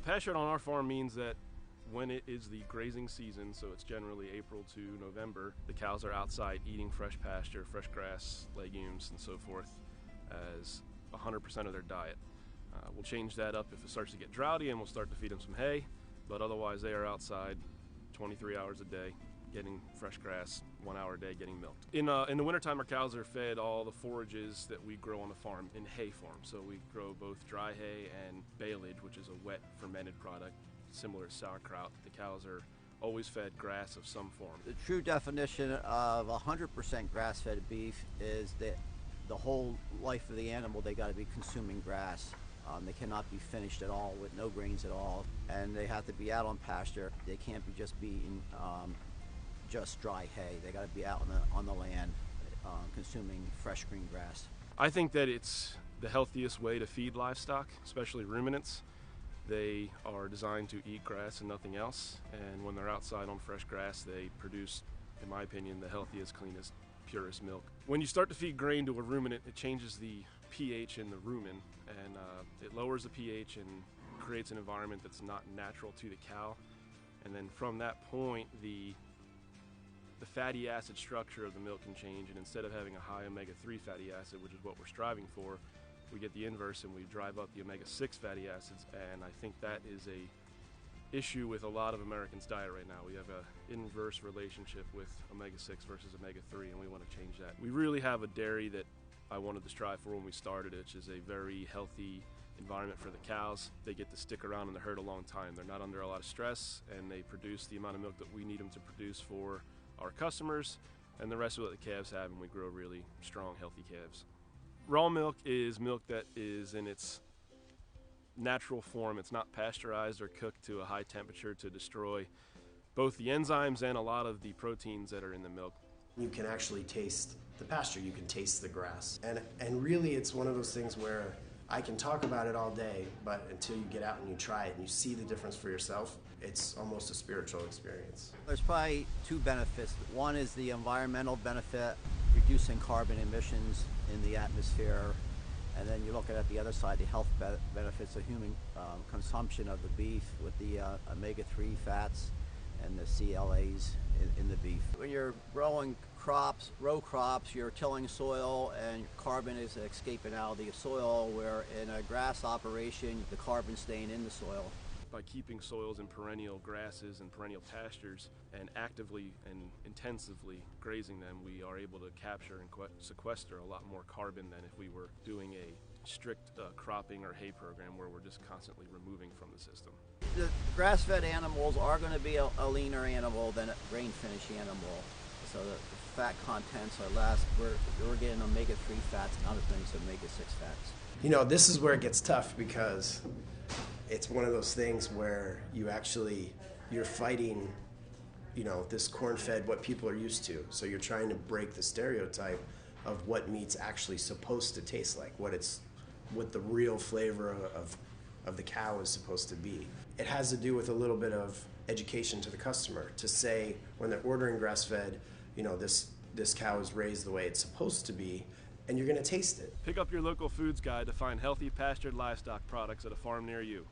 Pastured on our farm means that when it is the grazing season, so it's generally April to November, the cows are outside eating fresh pasture, fresh grass, legumes, and so forth as 100% of their diet. We'll change that up if it starts to get droughty, and we'll start to feed them some hay, but otherwise they are outside 23 hours a day getting fresh grass, 1 hour a day getting milked. In the wintertime, our cows are fed all the forages that we grow on the farm in hay form. So we grow both dry hay and baleage, which is a wet fermented product similar to sauerkraut. The cows are always fed grass of some form. The true definition of 100% grass-fed beef is that the whole life of the animal, they got to be consuming grass. They cannot be finished at all with no grains at all, and they have to be out on pasture. They can't be just being just dry hay. They got to be out on the land consuming fresh green grass. I think that it's the healthiest way to feed livestock, especially ruminants. They are designed to eat grass and nothing else, and when they're outside on fresh grass, they produce, in my opinion, the healthiest, cleanest, purest milk. When you start to feed grain to a ruminant, it changes the pH in the rumen, and it lowers the pH and creates an environment that's not natural to the cow. And then from that point, the fatty acid structure of the milk can change, and instead of having a high omega-3 fatty acid, which is what we're striving for, we get the inverse and we drive up the omega-6 fatty acids. And I think that is a issue with a lot of Americans' diet right now. We have an inverse relationship with omega-6 versus omega-3, and we want to change that. We really have a dairy that I wanted to strive for when we started, which is a very healthy environment for the cows. They get to stick around in the herd a long time. They're not under a lot of stress, and they produce the amount of milk that we need them to produce for our customers, and the rest of what the calves have, and we grow really strong, healthy calves. Raw milk is milk that is in its natural form. It's not pasteurized or cooked to a high temperature to destroy both the enzymes and a lot of the proteins that are in the milk. You can actually taste the pasture, you can taste the grass. And really it's one of those things where I can talk about it all day, but until you get out and you try it and you see the difference for yourself, it's almost a spiritual experience. There's probably two benefits. One is the environmental benefit, reducing carbon emissions in the atmosphere. And then you look at the other side, the health benefits of human consumption of the beef with the omega-3 fats and the CLAs in the beef. When you're growing crops, row crops, you're tilling soil and carbon is escaping out of the soil, where in a grass operation, the carbon's staying in the soil. By keeping soils in perennial grasses and perennial pastures and actively and intensively grazing them, we are able to capture and sequester a lot more carbon than if we were doing a strict cropping or hay program where we're just constantly removing from the system. The grass-fed animals are going to be a leaner animal than a grain-finished animal, so the fat contents are less. We're getting omega-3 fats, not as many as omega-6 fats. You know, this is where it gets tough because it's one of those things where you're fighting, you know, this corn-fed, what people are used to. So you're trying to break the stereotype of what meat's actually supposed to taste like, what the real flavor of the cow is supposed to be. It has to do with a little bit of education to the customer to say when they're ordering grass-fed, you know, this cow is raised the way it's supposed to be, and you're going to taste it. Pick up your local foods guide to find healthy pastured livestock products at a farm near you.